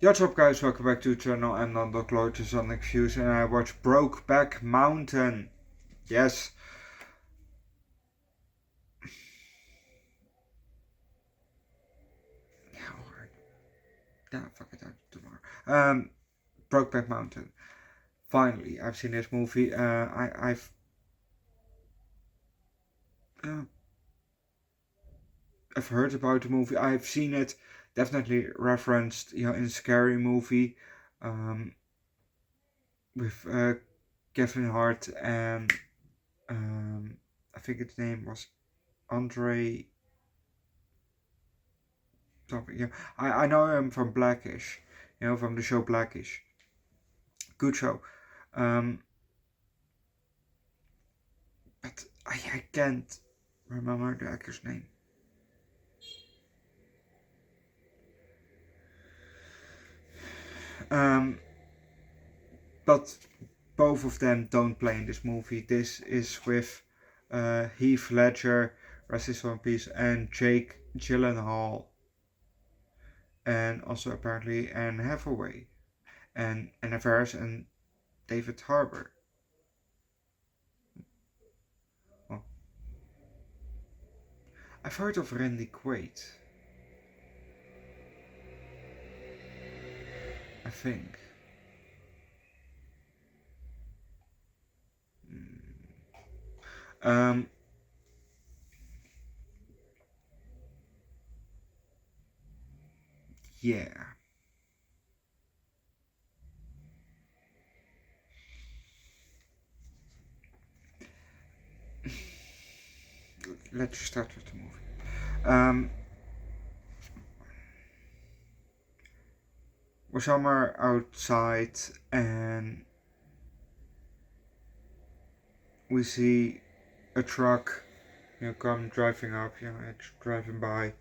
What's up guys, welcome back to the channel. I'm Underdog Reacts and I watched Brokeback Mountain. Yes. Fuck it out tomorrow. Brokeback Mountain. Finally, I've seen this movie. I've heard about the movie. I've seen it definitely referenced, in Scary Movie, with Kevin Hart and I think its name was Andre. Yeah, I know him from Blackish, from the show Blackish. Good show. Um, but I can't remember the actor's name. But both of them don't play in this movie. This is with Heath Ledger, rest his one piece, and Jake Gyllenhaal, and also apparently Anne Hathaway, and Anna Faris and David Harbour. Well, I've heard of Randy Quaid, I think. Um, yeah. Let's start with the movie. We're somewhere outside and we see a truck, come driving up, it's driving by.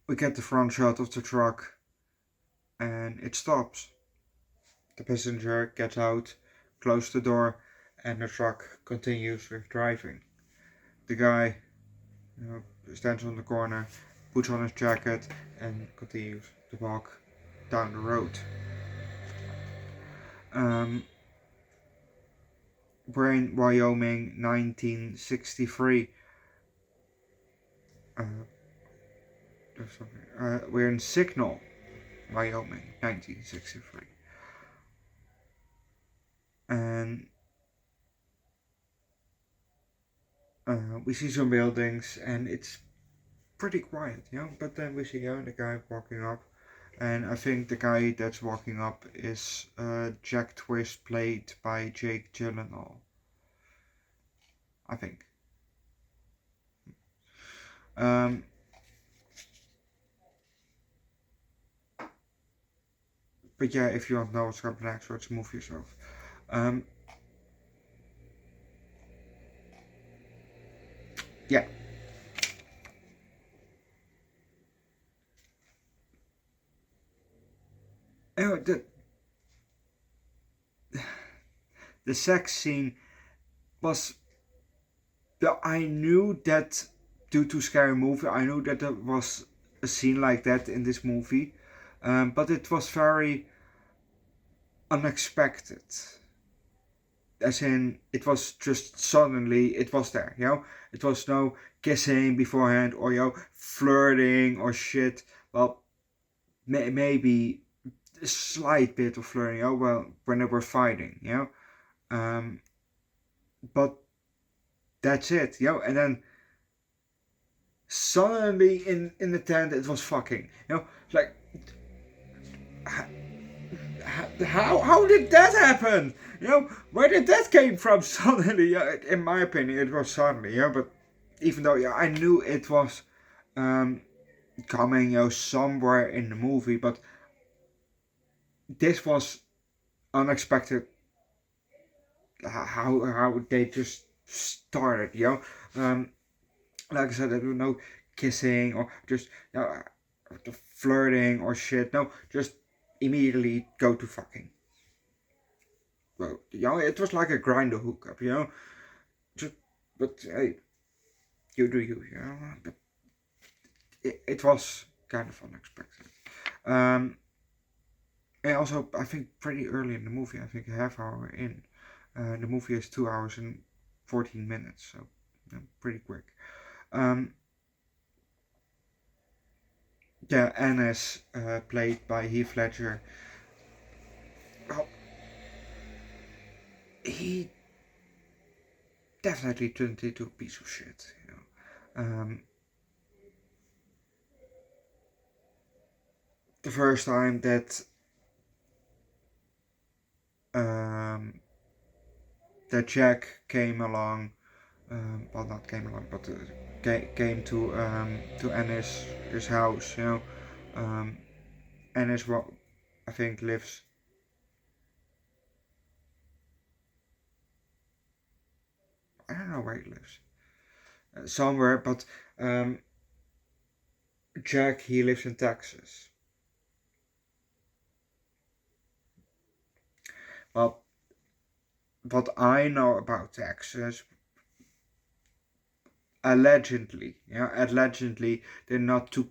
We get the front shot of the truck and it stops. The passenger gets out, closes the door, and the truck continues with driving. The guy, stands on the corner, puts on his jacket, and continues to walk down the road. We're in Wyoming, 1963. We're in Signal, Wyoming, 1963. And we see some buildings and it's pretty quiet, but then we see the guy walking up, and I think the guy that's walking up is Jack Twist, played by Jake Gyllenhaal, I think. But yeah, if you don't know what's happening next, let's move yourself. Yeah. The sex scene was. I knew that due to Scary Movie, I knew that there was a scene like that in this movie, but it was very unexpected. As in, it was just suddenly, it was there, It was no kissing beforehand or, flirting or shit. Well, maybe a slight bit of flirting, when they were fighting, But that's it, and then suddenly in the tent it was fucking, like, how did that happen? Where did that came from suddenly? In my opinion, it was suddenly, but even though, I knew it was coming, somewhere in the movie, but this was unexpected. How they just started, like I said, there was no kissing or just flirting or shit. No, just immediately go to fucking. Well, it was like a grinder hookup, Just, but hey, you do you, you know. But it was kind of unexpected. And also, I think pretty early in the movie, I think a half hour in, the movie is 2 hours and 14 minutes, so pretty quick. Yeah, Annis, played by Heath Ledger. Well, he definitely turned into a piece of shit, you know. The first time that that Jack came along, well, not came along, but came to Annis' his house, you know. Annis, I think, lives. I don't know where he lives. Somewhere, but Jack, he lives in Texas. Well, what I know about Texas, allegedly, they're not too.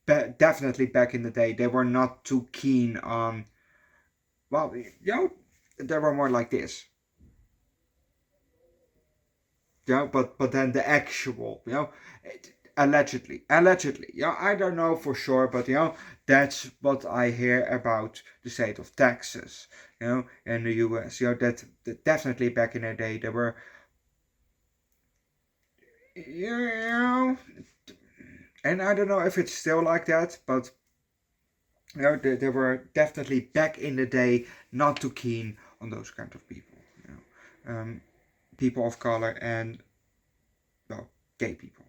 Definitely back in the day, they were not too keen on. Well, you know, they were more like this. You know, but then the actual, you know, allegedly, you know, I don't know for sure, but you know, that's what I hear about the state of Texas, you know, in the U.S. You know, that definitely back in the day they were, you know, and I don't know if it's still like that, but you know, they were definitely back in the day not too keen on those kind of people, you know, people of color and, well, gay people.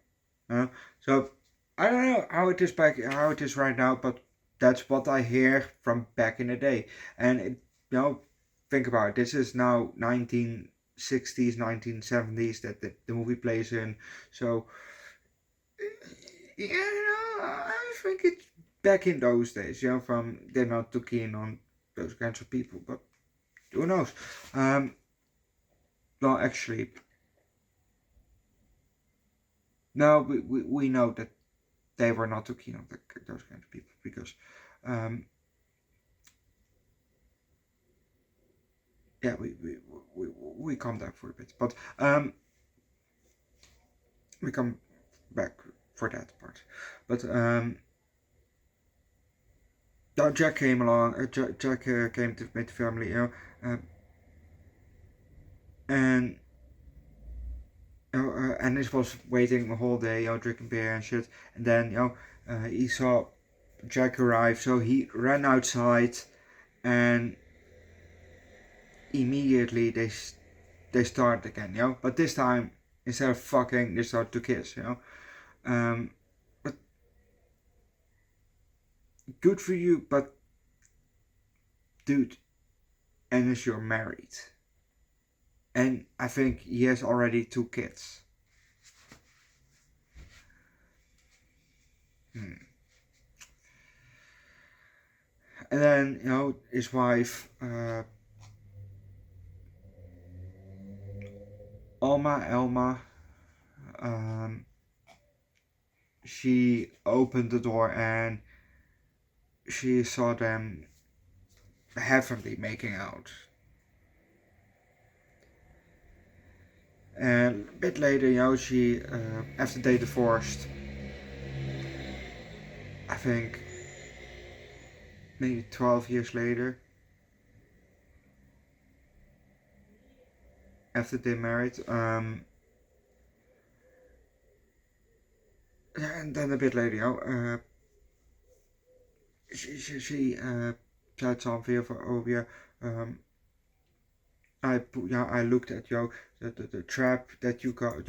So I don't know how it is right now, but that's what I hear from back in the day. And you know, think about it. This is now 1960s, 1970s that the movie plays in. So yeah, you know, I think it's back in those days. You know, from they're not too keen on those kinds of people, but who knows? Well, actually, no, we know that they were not too keen on those kind of people because, yeah, we calm down for a bit, but we come back for that part. But Jack came along. Jack came to meet the family, you know, and and this was waiting the whole day, you know, drinking beer and shit. And then you know, he saw Jack arrive, so he ran outside, and immediately they start again, you know. But this time, instead of fucking, they start to kiss, you know. But good for you, but dude, and you're married, and I think he has already 2 kids. And then you know his wife, Elma, um, she opened the door and she saw them heavily making out. And a bit later, you know, she after they divorced, I think maybe 12 years later, after they married, and then a bit later, you know, she said something for, oh yeah, I looked at the trap that you got,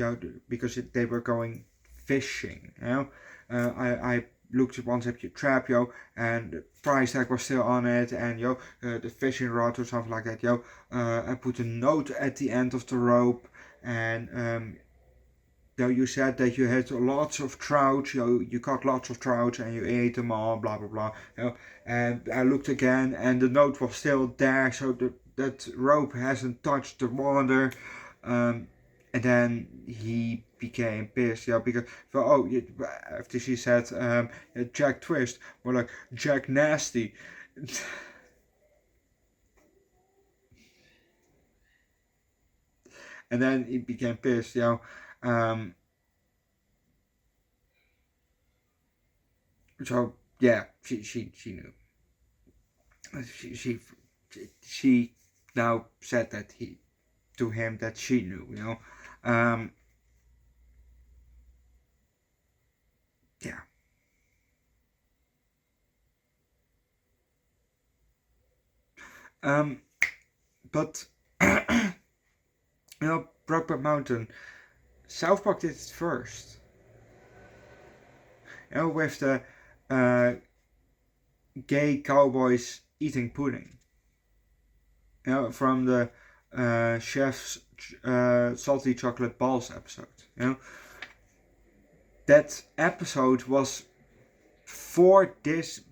because they were going fishing, you know. I looked once at your trap, and the price tag was still on it, and the fishing rod or something like that, I put a note at the end of the rope, and you said that you had lots of trout, you caught lots of trout and you ate them all, blah blah blah, and I looked again and the note was still there, so that rope hasn't touched the water. And then he became pissed, because after she said Jack Twist, more like Jack Nasty. And then he became pissed, so yeah, she knew. She she now said that to him that she knew, um, yeah. But Brokeback Mountain, South Park did it first. With the uh, gay cowboys eating pudding. From the chef's salty chocolate balls episode. That episode was before this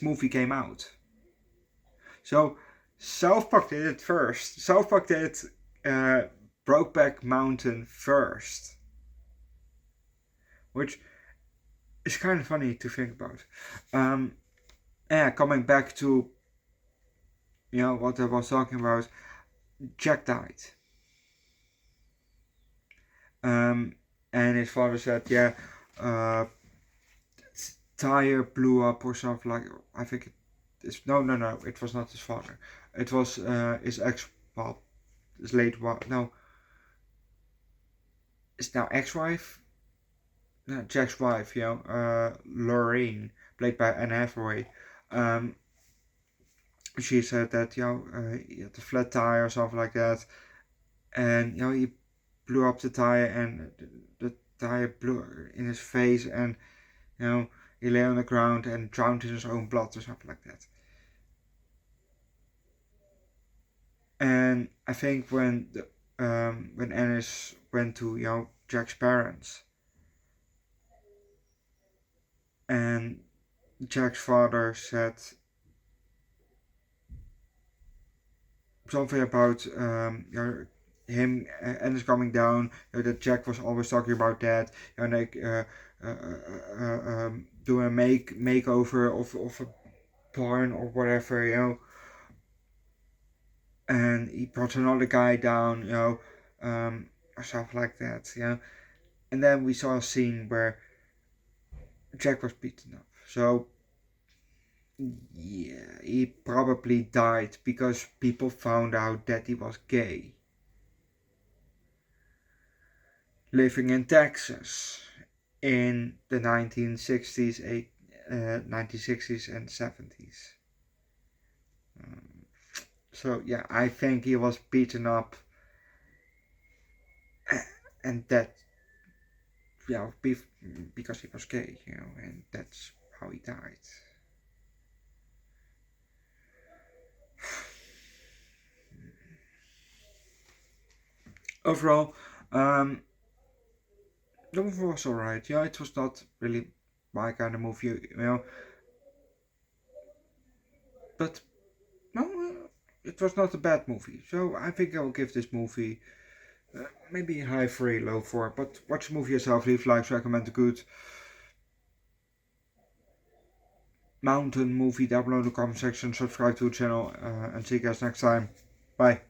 movie came out. So South Park did it first. South Park did Brokeback Mountain first, which is kind of funny to think about. Coming back to what I was talking about, Jack died. And his father said, tire blew up or something like. I think no, it was not his father. It was his his late wife. No, it's now ex-wife. No, Jack's wife, Lorraine, played by Anne Hathaway. She said that he had a flat tire or something like that, and he blew up the tire, and the tire blew in his face, and he lay on the ground and drowned in his own blood or something like that. And I think when Ennis went to Jack's parents, and Jack's father said something about him Ennis coming down, that Jack was always talking about that, and like doing a makeover of a barn or whatever, and he brought another guy down, or something like that, and then we saw a scene where Jack was beaten up. So yeah, he probably died because people found out that he was gay. Living in Texas in the 1960s, 1960s and 70s. So yeah, I think he was beaten up, and that because he was gay, and that's how he died. Overall, the movie was alright. It was not really my kind of movie, but no, it was not a bad movie. So I think I'll give this movie maybe a high 3, low 4. But watch the movie yourself. Leave likes, recommend a good mountain movie down below in the comment section. Subscribe to the channel, and see you guys next time. Bye.